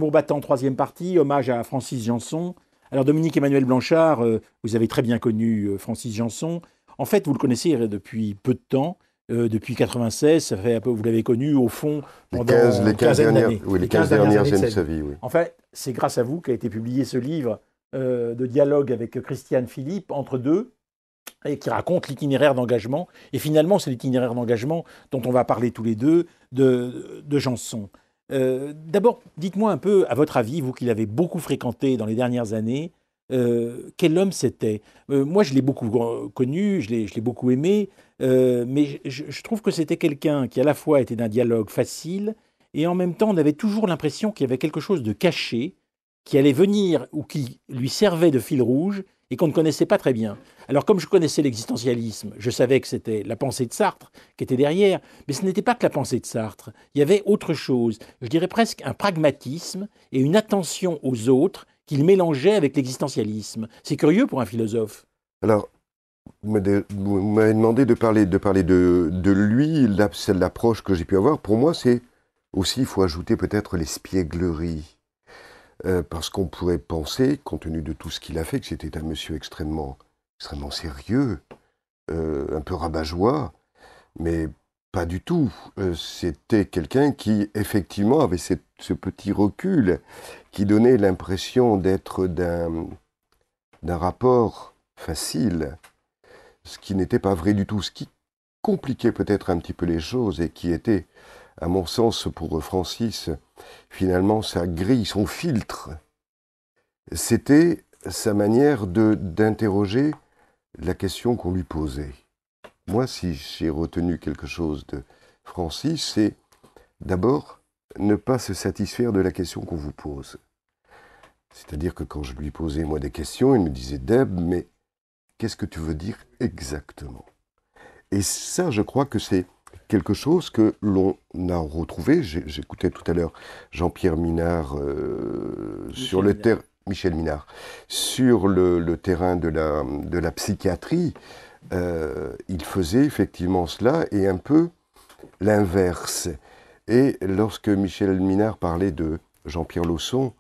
Bourbattant, troisième partie, hommage à Francis Janson. Alors Dominique Emmanuel Blanchard, vous avez très bien connu Francis Janson. En fait, vous le connaissez depuis peu de temps, depuis 96, ça fait un peu, vous l'avez connu au fond pendant Les une 15 quinzaine dernières, d'années, oui, les les 15 15 dernières dernières années de années de sa sa vie. vie, oui. En fait, c'est grâce à vous qu'a été publié ce livre de dialogue avec Christiane Philippe, entre deux, et qui raconte l'itinéraire d'engagement. Et finalement, c'est l'itinéraire d'engagement dont on va parler tous les deux de Janson. D'abord, dites-moi un peu, à votre avis, vous qui l'avez beaucoup fréquenté dans les dernières années, quel homme c'était? Moi, je l'ai beaucoup connu, je l'ai beaucoup aimé, mais je trouve que c'était quelqu'un qui à la fois était d'un dialogue facile, et en même temps, on avait toujours l'impression qu'il y avait quelque chose de caché qui allait venir ou qui lui servait de fil rouge et qu'on ne connaissait pas très bien. Alors comme je connaissais l'existentialisme, je savais que c'était la pensée de Sartre qui était derrière, mais ce n'était pas que la pensée de Sartre, il y avait autre chose, je dirais presque un pragmatisme et une attention aux autres qu'il mélangeait avec l'existentialisme. C'est curieux pour un philosophe. Alors, vous m'avez demandé de lui, c'est l'approche que j'ai pu avoir. Pour moi, c'est aussi, il faut ajouter peut-être l'espièglerie. Parce qu'on pourrait penser, compte tenu de tout ce qu'il a fait, que c'était un monsieur extrêmement sérieux, un peu rabat-joie, mais pas du tout. C'était quelqu'un qui, effectivement, avait ce petit recul qui donnait l'impression d'être d'un rapport facile, ce qui n'était pas vrai du tout, ce qui compliquait peut-être un petit peu les choses et qui était, à mon sens, pour Francis, finalement, sa grille, son filtre. C'était sa manière d'interroger la question qu'on lui posait. Moi, si j'ai retenu quelque chose de Francis, c'est d'abord ne pas se satisfaire de la question qu'on vous pose. C'est-à-dire que quand je lui posais, moi, des questions, il me disait, Deb, mais qu'est-ce que tu veux dire exactement? Et ça, je crois que c'est quelque chose que l'on a retrouvé. J'écoutais tout à l'heure Jean-Pierre Minard sur Michel le Minard. terrain. Michel Minard, sur le terrain de la psychiatrie, il faisait effectivement cela et un peu l'inverse. Et lorsque Michel Minard parlait de Jean-Pierre Lausson,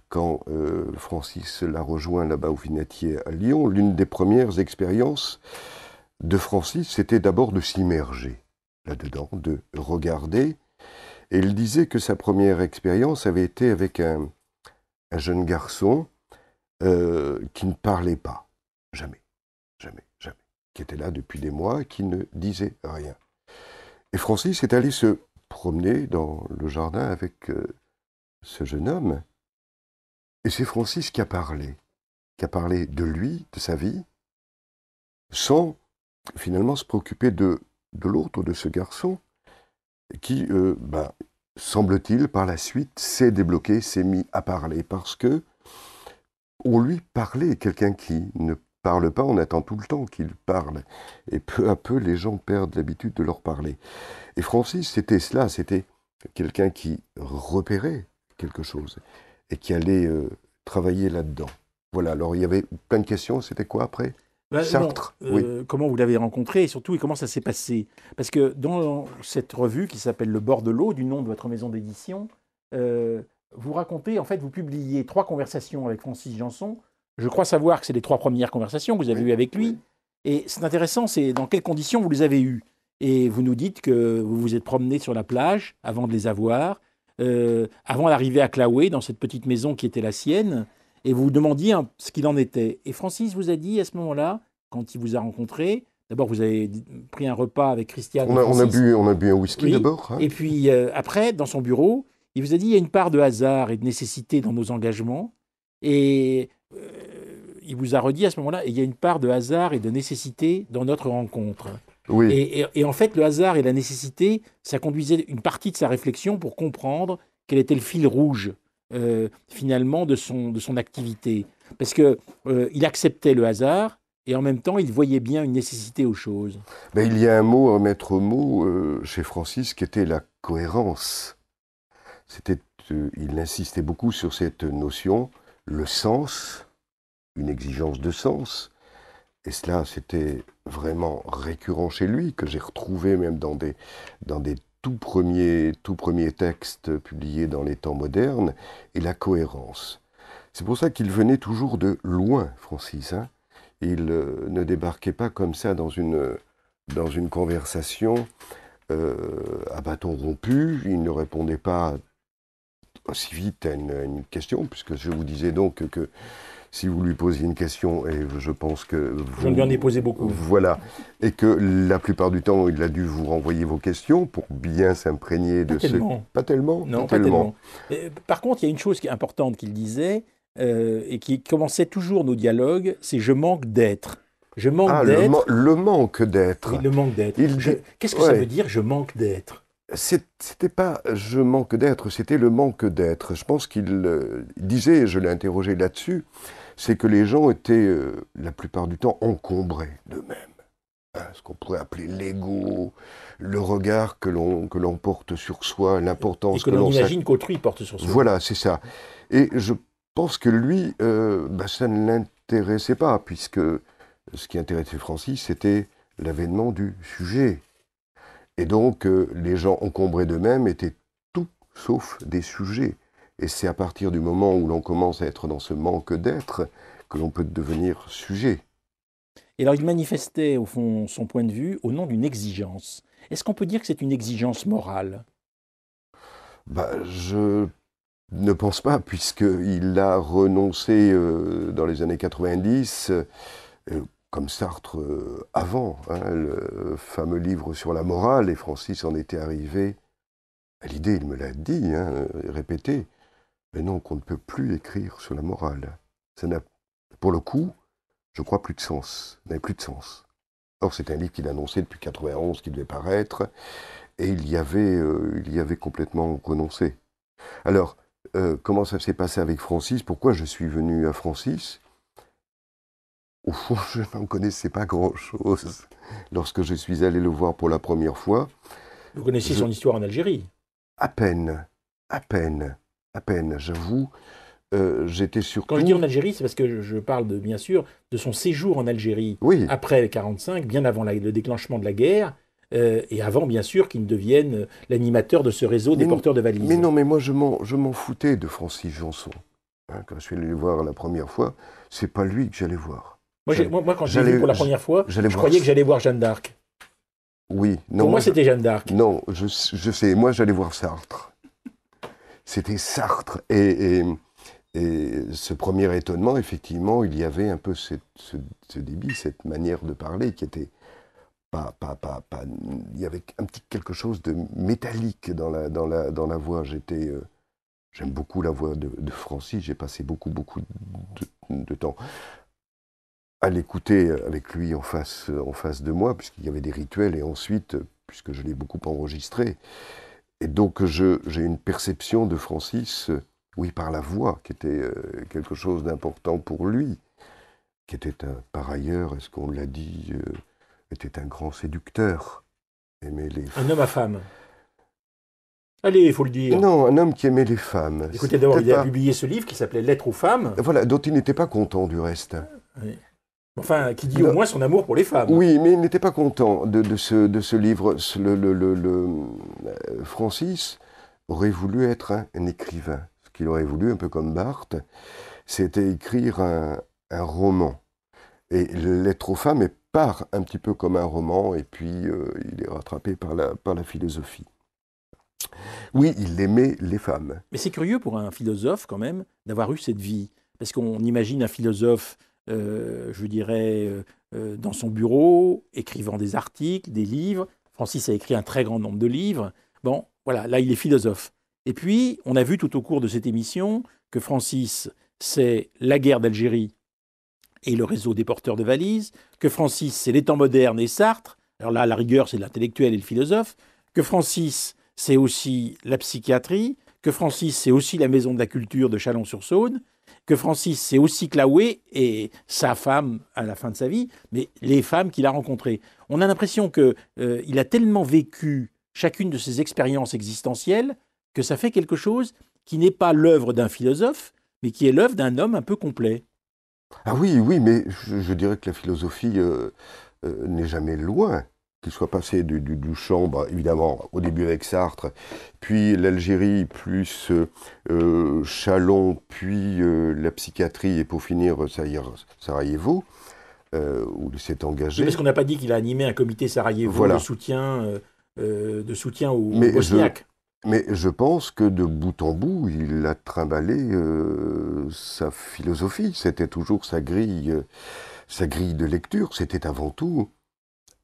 quand Francis l'a rejoint là-bas au Vinatier à Lyon, l'une des premières expériences de Francis, c'était d'abord de s'immerger là-dedans, de regarder. Et il disait que sa première expérience avait été avec un jeune garçon qui ne parlait pas, jamais, jamais, jamais, qui était là depuis des mois et qui ne disait rien. Et Francis est allé se promener dans le jardin avec ce jeune homme, et c'est Francis qui a parlé de lui, de sa vie, sans finalement se préoccuper de l'autre, de ce garçon, qui, semble-t-il, par la suite, s'est débloqué, s'est mis à parler, parce que on lui parlait. Quelqu'un qui ne parle pas, on attend tout le temps qu'il parle. Et peu à peu, les gens perdent l'habitude de leur parler. Et Francis, c'était cela, c'était quelqu'un qui repérait quelque chose et qui allait travailler là-dedans. Voilà, alors il y avait plein de questions, c'était quoi après? Non, Sartre, oui. comment vous l'avez rencontré et surtout et comment ça s'est passé? Parce que dans cette revue qui s'appelle Le bord de l'eau, du nom de votre maison d'édition, vous racontez, en fait, vous publiez trois conversations avec Francis Janson. Je crois savoir que c'est les trois premières conversations que vous avez Oui, eues avec lui. oui. Et c'est intéressant, c'est dans quelles conditions vous les avez eues. Et vous nous dites que vous vous êtes promené sur la plage avant de les avoir, avant d'arriver à Claouet, dans cette petite maison qui était la sienne, et vous vous demandiez ce qu'il en était. Et Francis vous a dit à ce moment-là, quand il vous a rencontré, d'abord vous avez pris un repas avec Christiane et Francis, On a bu un whisky oui, d'abord, hein. et puis après, dans son bureau, il vous a dit il y a une part de hasard et de nécessité dans nos engagements, et il vous a redit à ce moment-là, il y a une part de hasard et de nécessité dans notre rencontre. Oui, Et en fait, le hasard et la nécessité, ça conduisait une partie de sa réflexion pour comprendre quel était le fil rouge, finalement, de son activité. Parce que il acceptait le hasard, et en même temps, il voyait bien une nécessité aux choses. ben, il y a un mot, un maître mot chez Francis qui était la cohérence. C'était, il insistait beaucoup sur cette notion, le sens, une exigence de sens. Et cela, c'était vraiment récurrent chez lui, que j'ai retrouvé même dans des tout premier texte publié dans les temps modernes, et la cohérence. C'est pour ça qu'il venait toujours de loin, Francis. Hein. Il ne débarquait pas comme ça dans une conversation à bâton rompu. Il ne répondait pas aussi vite à une question, puisque je vous disais donc que si vous lui posiez une question, et je pense que Je lui en ai posé beaucoup. Voilà, et que la plupart du temps, il a dû vous renvoyer vos questions pour bien s'imprégner de ce... Pas tellement. Non, pas tellement. Par contre, il y a une chose qui est importante qu'il disait, et qui commençait toujours nos dialogues, c'est « je manque d'être ». Je manque d'être. Le manque d'être. Oui, le manque d'être. Qu'est-ce que ça veut dire « je manque d'être » ? C'était pas « je manque d'être », c'était le manque d'être. Je pense qu'il disait, et je l'ai interrogé là-dessus, c'est que les gens étaient, la plupart du temps, encombrés d'eux-mêmes. Hein, ce qu'on pourrait appeler l'ego, le regard que l'on porte sur soi, l'importance que l'on imagine qu'autrui porte sur soi. Voilà, c'est ça. Et je pense que lui, ça ne l'intéressait pas, puisque ce qui intéressait Francis, c'était l'avènement du sujet. Et donc, les gens encombrés d'eux-mêmes étaient tout sauf des sujets. Et c'est à partir du moment où l'on commence à être dans ce manque d'être que l'on peut devenir sujet. Et alors, il manifestait, au fond, son point de vue au nom d'une exigence. Est-ce qu'on peut dire que c'est une exigence morale ? Je ne pense pas, puisqu'il a renoncé dans les années 90, comme Sartre avant, hein, le fameux livre sur la morale, et Francis en était arrivé à l'idée, il me l'a dit, hein, répété, mais non, qu'on ne peut plus écrire sur la morale. Ça n'a, pour le coup, je crois, plus de sens, n'avait plus de sens. Or, c'est un livre qu'il annonçait depuis 91, qui devait paraître, et il y avait complètement renoncé. Alors, comment ça s'est passé avec Francis ? Pourquoi je suis venu à Francis ? Au fond, je n'en connaissais pas grand-chose lorsque je suis allé le voir pour la première fois. Vous connaissiez son histoire en Algérie ? À peine, j'avoue. J'étais surtout... Quand je dis en Algérie, c'est parce que je parle, bien sûr, de son séjour en Algérie, oui. Après 1945, bien avant le déclenchement de la guerre, et avant, bien sûr, qu'il ne devienne l'animateur de ce réseau des porteurs de valises. Mais non, mais moi, je m'en foutais de Francis Janson. Hein, quand je suis allé le voir la première fois, c'est pas lui que j'allais voir. Moi, quand je l'ai vu pour la première fois, je croyais que j'allais voir Jeanne d'Arc. Oui. Non, pour moi, c'était Jeanne d'Arc. Non, je sais. Moi, j'allais voir Sartre. C'était Sartre. Et ce premier étonnement, effectivement, il y avait un peu ce débit, cette manière de parler qui était pas. Il y avait un petit quelque chose de métallique dans la voix. J'aime beaucoup la voix de Francis. J'ai passé beaucoup de temps à l'écouter avec lui en face de moi, puisqu'il y avait des rituels, et ensuite, puisque je l'ai beaucoup enregistré. Et donc, j'ai une perception de Francis, oui, par la voix, qui était quelque chose d'important pour lui, qui était par ailleurs, est-ce qu'on l'a dit, était un grand séducteur. Un homme à femme. Allez, il faut le dire. Non, un homme qui aimait les femmes. Écoutez, d'abord, il a publié ce livre qui s'appelait « Lettres aux femmes ». Voilà, dont il n'était pas content, du reste. Oui. Enfin, qui dit au moins son amour pour les femmes. Oui, mais il n'était pas content de ce livre. Francis aurait voulu être un écrivain. Ce qu'il aurait voulu, un peu comme Barthes, c'était écrire un roman. Et Lettres aux femmes part un petit peu comme un roman, et puis il est rattrapé par la philosophie. Oui, il aimait les femmes. Mais c'est curieux pour un philosophe, quand même, d'avoir eu cette vie. Parce qu'on imagine un philosophe... je dirais, dans son bureau, écrivant des articles, des livres. Francis a écrit un très grand nombre de livres. Bon, voilà, là, il est philosophe. Et puis, on a vu tout au cours de cette émission que Francis, c'est la guerre d'Algérie et le réseau des porteurs de valises, que Francis, c'est les temps modernes et Sartre. Alors là, à la rigueur, c'est l'intellectuel et le philosophe. Que Francis, c'est aussi la psychiatrie. Que Francis, c'est aussi la maison de la culture de Chalon-sur-Saône. Que Francis, c'est aussi Claouet et sa femme à la fin de sa vie, mais les femmes qu'il a rencontrées. On a l'impression qu'il a tellement vécu chacune de ses expériences existentielles que ça fait quelque chose qui n'est pas l'œuvre d'un philosophe, mais qui est l'œuvre d'un homme un peu complet. Ah oui, mais je dirais que la philosophie n'est jamais loin qu'il soit passé du champ, bah, évidemment, au début avec Sartre, puis l'Algérie, plus Chalon, puis la psychiatrie, et pour finir, Sarajevo, où il s'est Oui, parce engagé. qu'on n'a pas dit qu'il a animé un comité Sarajevo Voilà. de soutien aux Mais je, Bosniaques. mais je pense que de bout en bout, il a trimballé sa philosophie. C'était toujours sa grille de lecture. C'était avant tout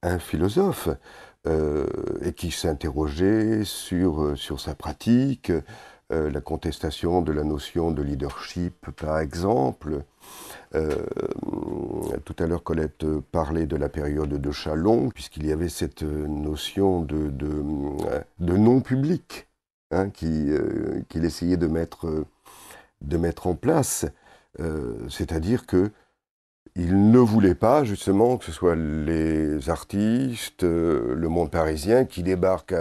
un philosophe et qui s'interrogeait sur sa pratique, la contestation de la notion de leadership, par exemple. Euh, Tout à l'heure, Colette parlait de la période de Chalon, puisqu'il y avait cette notion de non-public hein, qu'il essayait de mettre en place. C'est-à-dire que il ne voulait pas, justement, que ce soit les artistes, le monde parisien qui débarquent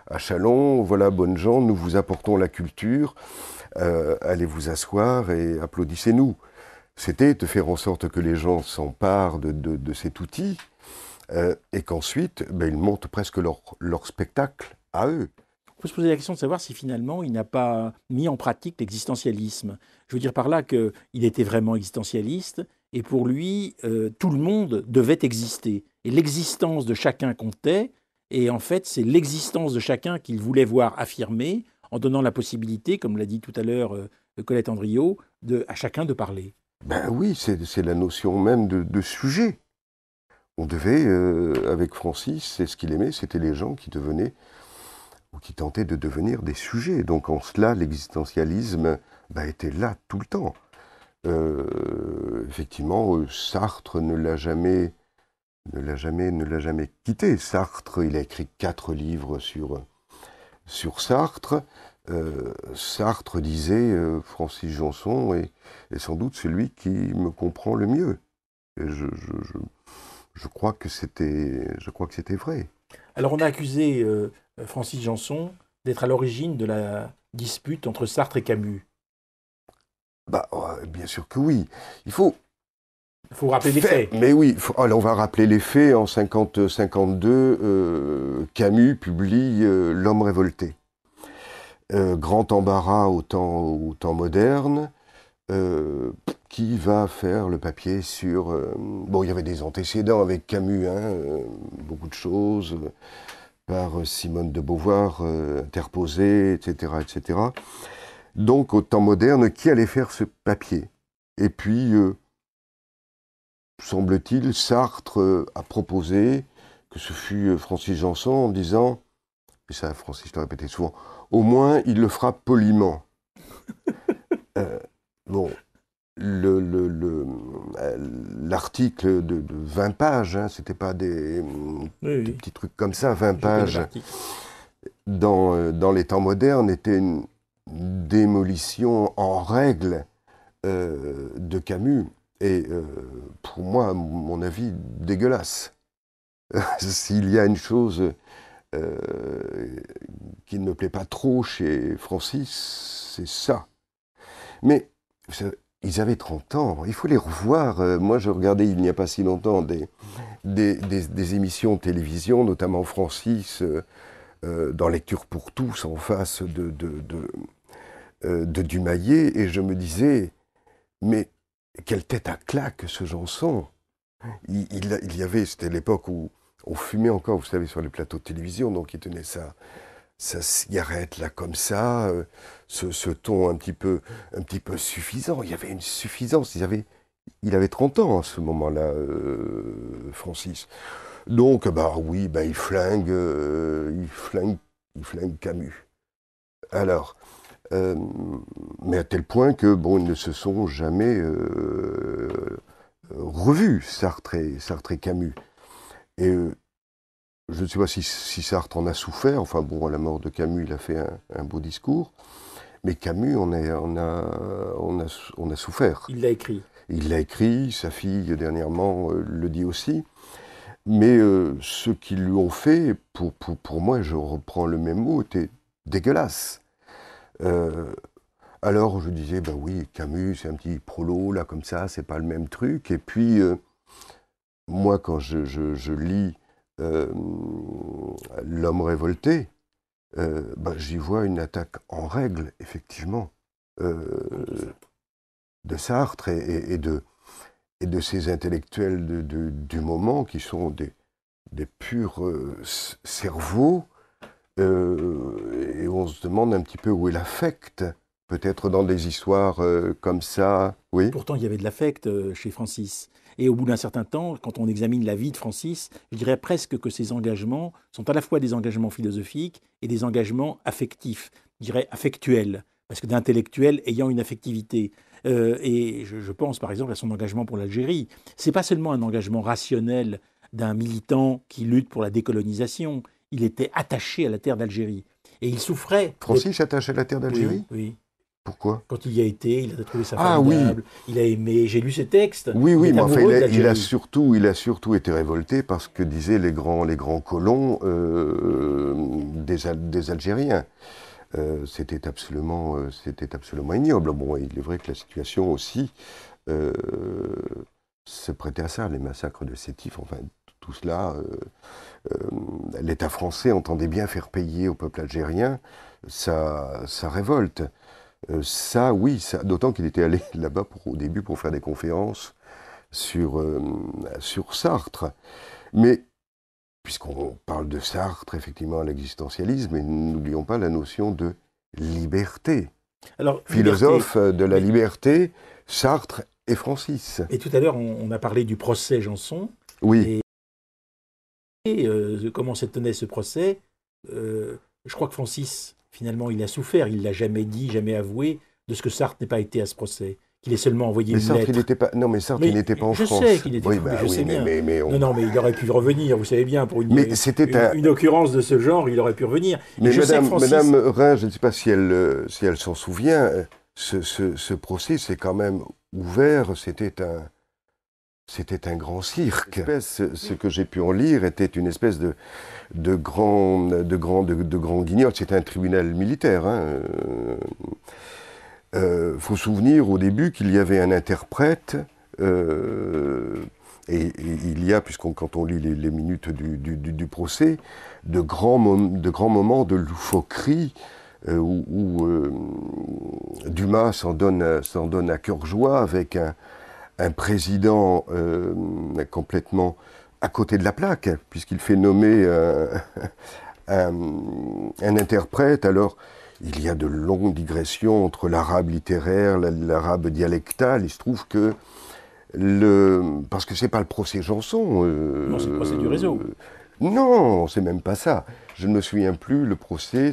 à Chalon. Voilà, bonnes gens, nous vous apportons la culture. Allez vous asseoir et applaudissez-nous. C'était de faire en sorte que les gens s'emparent de cet outil et qu'ensuite, ben, ils montent presque leur spectacle à eux. On peut se poser la question de savoir si finalement il n'a pas mis en pratique l'existentialisme. Je veux dire par là qu'il était vraiment existentialiste et pour lui, tout le monde devait exister. Et l'existence de chacun comptait. Et en fait, c'est l'existence de chacun qu'il voulait voir affirmée en donnant la possibilité, comme l'a dit tout à l'heure Colette Andriot, à chacun de parler. Ben oui, c'est la notion même de sujet. On devait, avec Francis, c'est ce qu'il aimait, c'était les gens qui devenaient, ou qui tentaient de devenir des sujets. Donc en cela, l'existentialisme ben, était là tout le temps. Effectivement, Sartre ne l'a jamais quitté. Sartre, il a écrit 4 livres sur Sartre. Sartre disait, Francis Janson est sans doute celui qui me comprend le mieux. Et je crois que c'était vrai. Alors on a accusé Francis Janson d'être à l'origine de la dispute entre Sartre et Camus. Bah, bien sûr que oui. Il faut Il faut rappeler les faits. Mais oui, alors on va rappeler les faits. En 50-52, Camus publie L'homme révolté. Grand embarras au temps moderne. Qui va faire le papier sur... bon, il y avait des antécédents avec Camus, hein, beaucoup de choses, par Simone de Beauvoir interposées, etc., etc. Donc, au temps moderne, qui allait faire ce papier? Et puis, semble-t-il, Sartre a proposé que ce fût Francis Janson en disant, et ça Francis le répétait souvent, au moins il le fera poliment. Bon, l'article de 20 pages, hein, c'était pas des Oui. petits trucs comme ça, 20 Je connais pages, l'article. dans les temps modernes, était une démolition en règle de Camus. Et pour moi, à mon avis, dégueulasse. S'il y a une chose qui ne me plaît pas trop chez Francis, c'est ça. Mais ils avaient 30 ans, il faut les revoir. Moi, je regardais il n'y a pas si longtemps des émissions de télévision, notamment Francis, dans Lecture pour tous, en face de Dumayet, et je me disais, mais quelle tête à claque ce Janson. Il y avait, c'était l'époque où on fumait encore, vous savez, sur les plateaux de télévision, donc il tenait sa cigarette là comme ça, ce ton un petit peu suffisant. Il y avait une suffisance. Il avait 30 ans à ce moment-là, Francis. Donc, bah oui, bah, il flingue Camus. Alors, mais à tel point que bon, ils ne se sont jamais revus, Sartre et Camus. Et je ne sais pas si Sartre en a souffert. Enfin bon, à la mort de Camus, il a fait un beau discours. Mais Camus, on a souffert. Il l'a écrit. Il l'a écrit, sa fille dernièrement le dit aussi. Mais ceux qui lui ont fait, pour moi, je reprends le même mot, était dégueulasse. Alors je disais, ben oui, Camus, c'est un petit prolo, là, comme ça, c'est pas le même truc. Et puis, moi, quand je lis euh, L'homme révolté, j'y vois une attaque en règle, effectivement, euh, de Sartre et de ces intellectuels du moment qui sont des purs cerveaux, et on se demande un petit peu où est l'affect, peut-être dans des histoires comme ça, oui. Pourtant, il y avait de l'affect chez Francis. Et au bout d'un certain temps, quand on examine la vie de Francis, je dirais presque que ses engagements sont à la fois des engagements philosophiques et des engagements affectifs, je dirais affectuels, parce que d'intellectuels ayant une affectivité. Et je pense par exemple à son engagement pour l'Algérie. C'est pas seulement un engagement rationnel d'un militant qui lutte pour la décolonisation. Il était attaché à la terre d'Algérie. Et il souffrait. Francis attaché à la terre Oui, d'Algérie? oui. Pourquoi? Quand il y a été, il a trouvé ça Ah oui, formidable, il a aimé, j'ai lu ses textes, oui, il oui, est mais enfin, amoureux de il a surtout été révolté parce que disaient les grands colons des Algériens. C'était absolument ignoble. Bon, il est vrai que la situation aussi euh, se prêtait à ça, les massacres de Sétif, enfin, tout cela. L'État français entendait bien faire payer au peuple algérien sa révolte. Ça, oui, d'autant qu'il était allé là-bas au début pour faire des conférences sur Sartre. Mais puisqu'on parle de Sartre, effectivement, l'existentialisme, et n'oublions pas la notion de liberté. Alors, Philosophe liberté, de la mais, liberté, Sartre et Francis. et tout à l'heure, on a parlé du procès Janson, Oui, et comment se tenait ce procès. Je crois que Francis, finalement, il a souffert, il l'a jamais dit, jamais avoué, de ce que Sartre n'ait pas été à ce procès, qu'il ait seulement envoyé mais une Sartre, il lettre. n'était pas. Non, mais Sartre, il Mais n'était pas en je sais France. qu'il était Oui, fou, mais je oui, sais bien. mais Non, non, mais il aurait pu revenir, vous savez bien, pour mais c'était un. une occurrence de ce genre, il aurait pu revenir. Et Mais je sais que Francis... Madame Rhin, je ne sais pas si elle s'en souvient, ce procès s'est quand même ouvert, c'était un grand cirque. Ce que j'ai pu en lire était une espèce de grand guignol. C'était un tribunal militaire. Hein. Faut souvenir au début qu'il y avait un interprète, et il y a, quand on lit les minutes du procès, de grands moments de loufoquerie où Dumas s'en donne à cœur joie avec un président complètement à côté de la plaque, puisqu'il fait nommer un interprète. Alors, il y a de longues digressions entre l'arabe littéraire, l'arabe dialectal. Il se trouve que parce que c'est pas le procès Janson. Non, c'est le procès du réseau. Non, c'est même pas ça. Je ne me souviens plus. Le procès,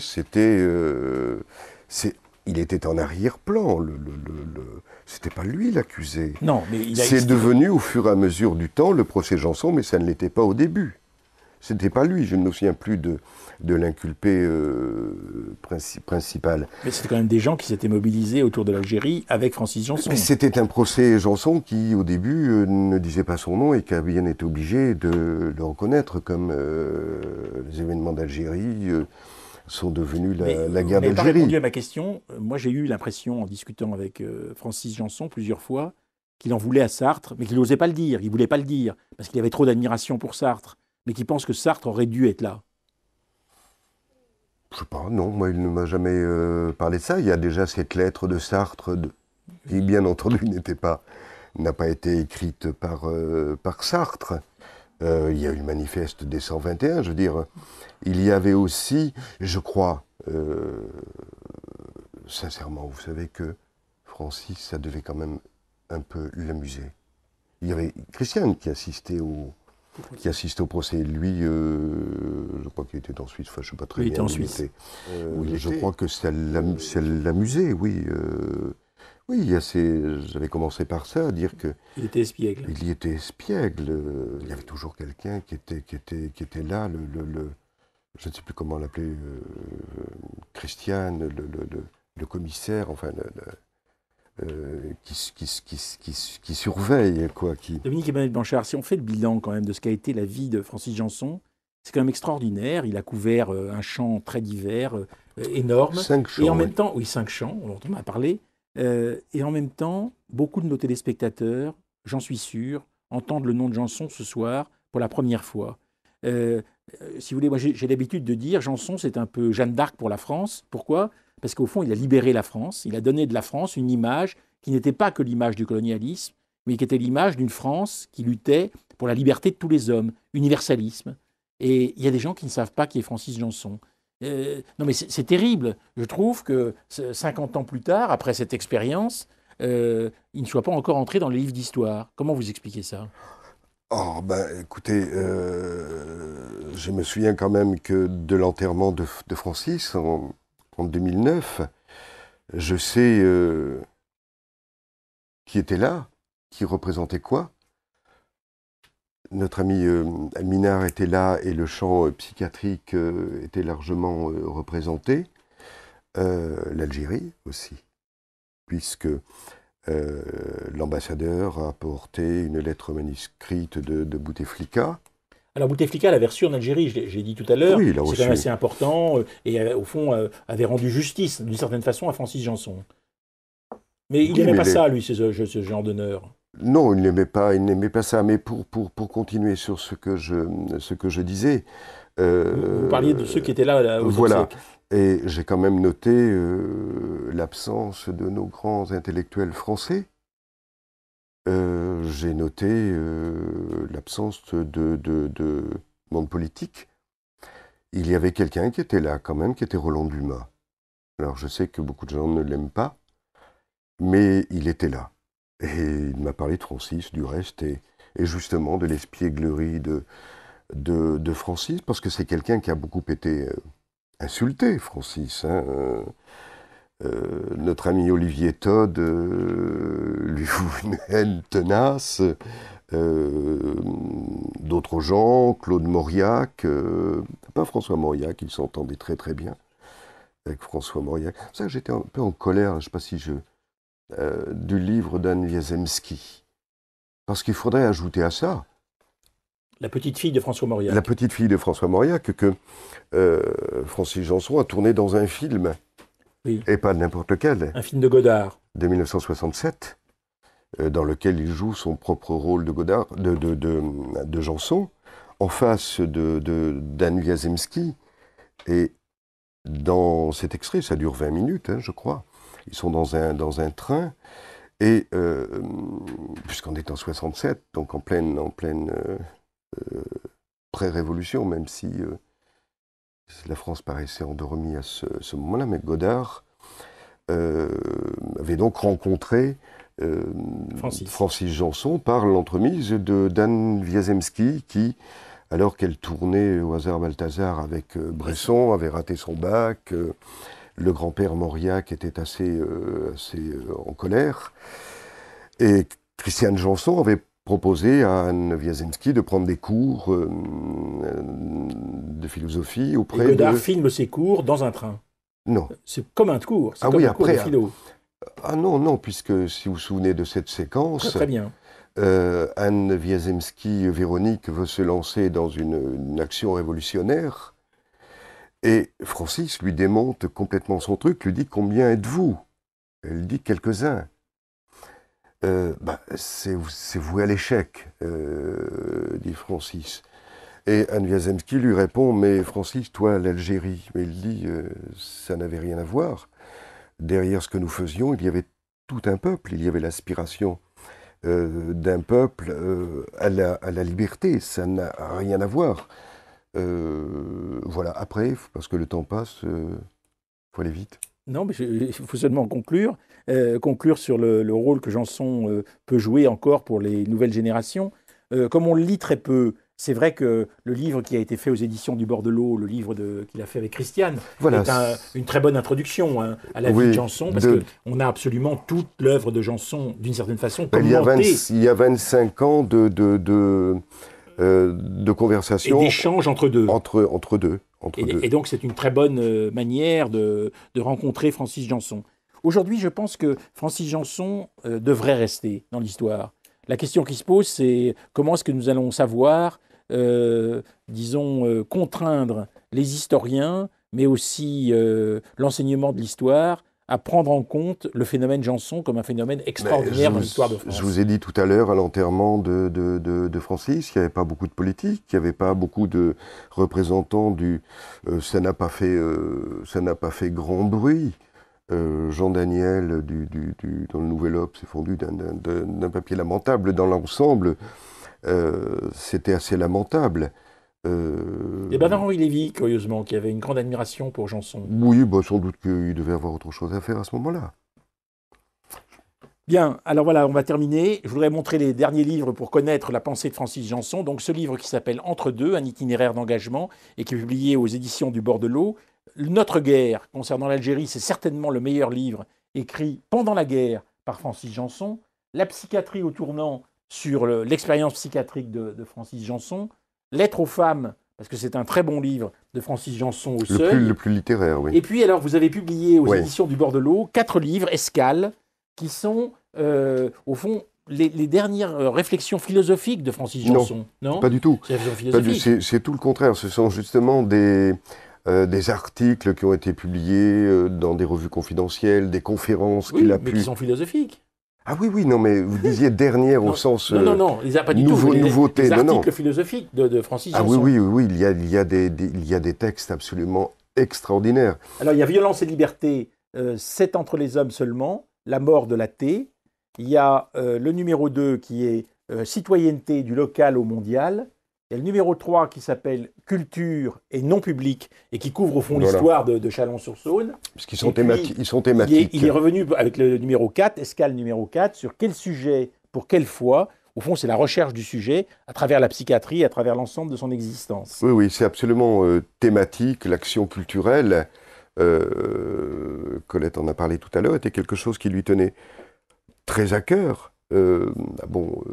il était en arrière-plan. C'était pas lui l'accusé. Non, mais il a C'est expliqué. devenu au fur et à mesure du temps le procès Janson, mais ça ne l'était pas au début. C'était pas lui. Je ne me souviens plus de l'inculpé principal. Mais c'était quand même des gens qui s'étaient mobilisés autour de l'Algérie avec Francis Janson. C'était un procès Janson qui, au début, ne disait pas son nom et qui a bien été obligé de le reconnaître comme les événements d'Algérie sont devenus la guerre Vous n'avez pas d'Algérie. répondu à ma question. Moi, j'ai eu l'impression, en discutant avec Francis Janson plusieurs fois, qu'il en voulait à Sartre, mais qu'il n'osait pas le dire. Il ne voulait pas le dire, parce qu'il avait trop d'admiration pour Sartre, mais qu'il pense que Sartre aurait dû être là. Je sais pas, non, moi il ne m'a jamais parlé de ça. Il y a déjà cette lettre de Sartre, qui bien entendu n'a pas été écrite par Sartre. Il y a eu le manifeste des 121, je veux dire. Il y avait aussi, je crois, sincèrement, vous savez que Francis, ça devait quand même un peu l'amuser. Il y avait Christiane qui assistait au procès. Lui, je crois qu'il était en Suisse, enfin je ne sais pas très Il bien était en où Suisse. je crois que ça l'amusait, oui. Oui, j'avais commencé par ça, à dire que Il était espiègle. il y était espiègle. Il y avait toujours quelqu'un qui était là, je ne sais plus comment l'appeler, Christiane, le commissaire, enfin, qui surveille, quoi. Dominique Emmanuel Blanchard, si on fait le bilan quand même de ce qu'a été la vie de Francis Janson, c'est quand même extraordinaire. Il a couvert un champ très divers, énorme. 5 champs, Et en oui. même temps, oui, 5 champs, on en a parlé. Et en même temps, beaucoup de nos téléspectateurs, j'en suis sûr, entendent le nom de Janson ce soir pour la première fois. Si vous voulez, moi j'ai l'habitude de dire, Janson, c'est un peu Jeanne d'Arc pour la France. Pourquoi? Parce qu'au fond, il a libéré la France, il a donné de la France une image qui n'était pas que l'image du colonialisme, mais qui était l'image d'une France qui luttait pour la liberté de tous les hommes, universalisme. Et il y a des gens qui ne savent pas qui est Francis Janson. Non mais c'est terrible. Je trouve que 50 ans plus tard, après cette expérience, il ne soit pas encore entré dans les livres d'histoire. Comment vous expliquez ça? Oh, ben, écoutez, je me souviens quand même que de l'enterrement de Francis en 2009, je sais qui était là, qui représentait quoi. Notre ami Alminard était là et le champ psychiatrique était largement représenté. L'Algérie aussi, puisque l'ambassadeur a apporté une lettre manuscrite de Bouteflika. Alors Bouteflika l'avait reçu en Algérie, j'ai dit tout à l'heure, Oui, il a c'est reçu. quand même assez important, et au fond avait rendu justice d'une certaine façon à Francis Janson. Mais il Oui, n'aimait mais pas ça, lui, ce genre d'honneur. non, il n'aimait pas ça. Mais pour continuer sur ce que je disais, Vous parliez de ceux qui étaient là aux voilà. obsèques. Et j'ai quand même noté l'absence de nos grands intellectuels français. J'ai noté l'absence de monde politique. Il y avait quelqu'un qui était là quand même, qui était Roland Dumas. Alors je sais que beaucoup de gens ne l'aiment pas, mais il était là. Et il m'a parlé de Francis, du reste, et justement de l'espièglerie de Francis, parce que c'est quelqu'un qui a beaucoup été insulté, Francis. Hein. Notre ami Olivier Todd lui voue une haine tenace. D'autres gens, Claude Mauriac, pas François Mauriac, il s'entendait très très bien avec François Mauriac. C'est ça que j'étais un peu en colère, je ne sais pas si du livre d'Anne Wiazemski. Parce qu'il faudrait ajouter à ça La petite fille de François Mauriac. la petite fille de François Mauriac que Francis Janson a tourné dans un film, Oui. et pas n'importe lequel, Un film de Godard. de 1967, dans lequel il joue son propre rôle de Godard, de Janson, en face d'Anne Wiazemski. Et dans cet extrait, ça dure 20 minutes, hein, je crois, ils sont dans un train, et puisqu'on est en 67, donc en pleine pré-révolution, même si la France paraissait endormie à ce moment-là, mais Godard avait donc rencontré Francis Janson par l'entremise d'Anne Wiazemski, qui, alors qu'elle tournait au hasard Balthazar avec Bresson, avait raté son bac, le grand-père Mauriac était assez en colère, et Christiane Janson avait proposé à Anne Wiazemski de prendre des cours de philosophie auprès Et Godard filme ses cours dans un train. Non. C'est comme un cours, c'est Ah comme oui, un cours de après, philo. Ah non, puisque si vous vous souvenez de cette séquence, Très, très bien. Anne Wiazemski, Véronique, veut se lancer dans une action révolutionnaire, et Francis lui démonte complètement son truc, lui dit « Combien êtes-vous » Elle dit « Quelques-uns ». C'est voué à l'échec, dit Francis. Et Anne Wiazemski lui répond « Mais Francis, toi, l'Algérie ». Mais il dit « Ça n'avait rien à voir. Derrière ce que nous faisions, il y avait tout un peuple, il y avait l'aspiration d'un peuple à la liberté. Ça n'a rien à voir. » Voilà, après, parce que le temps passe, faut aller vite. Non, mais il faut seulement conclure. Conclure sur le rôle que Janson peut jouer encore pour les nouvelles générations. Comme on le lit très peu, c'est vrai que le livre qui a été fait aux éditions du Bord de l'eau, le livre qu'il a fait avec Christiane, Voilà. est une très bonne introduction à la vie de Janson, parce qu'on a absolument toute l'œuvre de Janson, d'une certaine façon, commentée. Il y a 25 ans de conversation. Et d'échanges entre deux. Entre deux. Et donc c'est une très bonne manière de rencontrer Francis Janson. Aujourd'hui, je pense que Francis Janson devrait rester dans l'histoire. La question qui se pose, c'est comment est-ce que nous allons savoir, contraindre les historiens, mais aussi l'enseignement de l'histoire, à prendre en compte le phénomène Janson comme un phénomène extraordinaire dans l'histoire de France. Je vous ai dit tout à l'heure, à l'enterrement de Francis, il n'y avait pas beaucoup de politique, il n'y avait pas beaucoup de représentants du... ça n'a pas fait grand bruit. Jean Daniel, dans le Nouvel Obs, s'est fondu d'un papier lamentable dans l'ensemble. C'était assez lamentable. Et Bernard-Henri Lévy, curieusement, qui avait une grande admiration pour Janson. Oui, bah, sans doute qu'il devait avoir autre chose à faire à ce moment-là. Bien, alors voilà, on va terminer. Je voudrais montrer les derniers livres pour connaître la pensée de Francis Janson. Donc ce livre qui s'appelle Entre deux, un itinéraire d'engagement, et qui est publié aux éditions du Bord de l'eau. Notre guerre concernant l'Algérie, c'est certainement le meilleur livre écrit pendant la guerre par Francis Janson. La psychiatrie au tournant sur l'expérience psychiatrique de Francis Janson. Lettres aux femmes, parce que c'est un très bon livre de Francis Janson au Seuil. Le plus littéraire, oui. Et puis alors, vous avez publié aux éditions du Bord de l'eau 4 livres, Escale, qui sont, au fond, les dernières réflexions philosophiques de Francis Janson. Non, pas du tout. C'est tout le contraire. Ce sont justement des articles qui ont été publiés dans des revues confidentielles, des conférences qu'il a pu... mais qui sont philosophiques. Ah oui, non, mais vous disiez dernière au sens... Non, pas du tout. Nouveauté. Les articles philosophiques de Francis Janson. Ah oui, il y a des textes absolument extraordinaires. Alors, il y a Violence et liberté, 7 entre les hommes seulement, La mort de l'athée. Il y a le numéro 2 qui est Citoyenneté du local au mondial. Il y a le numéro 3 qui s'appelle Culture et non public et qui couvre au fond l'histoire de Chalon-sur-Saône. Parce qu'ils sont thématiques. Il est revenu avec le numéro 4, Escale numéro 4, sur quel sujet, pour quelle fois. Au fond, c'est la recherche du sujet à travers la psychiatrie, à travers l'ensemble de son existence. Oui, c'est absolument thématique. L'action culturelle, Colette en a parlé tout à l'heure, était quelque chose qui lui tenait très à cœur.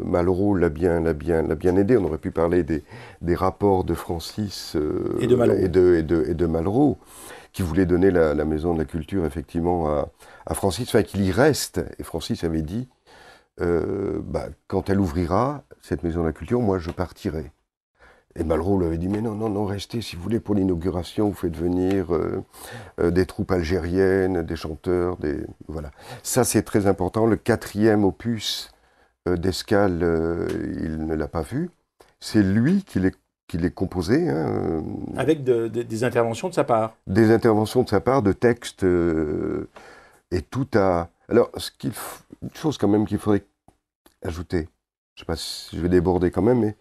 Malraux l'a bien aidé. On aurait pu parler des rapports de Francis et de Malraux, qui voulait donner la maison de la culture effectivement à Francis, enfin qu'il y reste. Et Francis avait dit, quand elle ouvrira, cette maison de la culture, moi je partirai. Et Malraux lui avait dit, mais non, restez, si vous voulez, pour l'inauguration, vous faites venir des troupes algériennes, des chanteurs, voilà. Ça, c'est très important. Le 4e opus d'Escale, il ne l'a pas vu. C'est lui qui l'ait composé. Avec des interventions de sa part. Des interventions de sa part, de textes, et tout à... Alors, une chose quand même qu'il faudrait ajouter, je ne sais pas si je vais déborder quand même, mais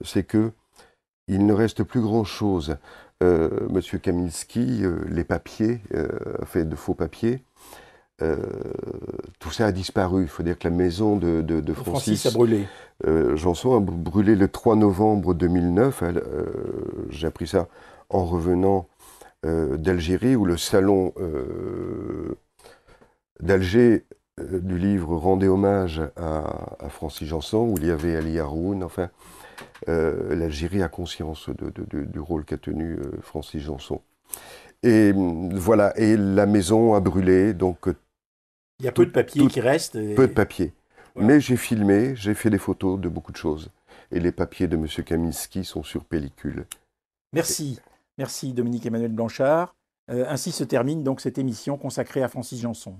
c'est que il ne reste plus grand-chose. Monsieur Kaminski, les papiers, fait de faux papiers, tout ça a disparu. Il faut dire que la maison de Francis a brûlé. Janson a brûlé le 3 novembre 2009. J'ai appris ça en revenant d'Algérie, où le salon d'Alger du livre rendait hommage à Francis Janson, où il y avait Ali Haroun. Enfin, l'Algérie a conscience du rôle qu'a tenu Francis Janson. Et voilà, et la maison a brûlé, donc... Il y a peu de papier qui reste. Peu de papier. Voilà. Mais j'ai filmé, j'ai fait des photos de beaucoup de choses. Et les papiers de M. Kaminski sont sur pellicule. Merci. Merci Dominique Emmanuel Blanchard. Ainsi se termine donc cette émission consacrée à Francis Janson.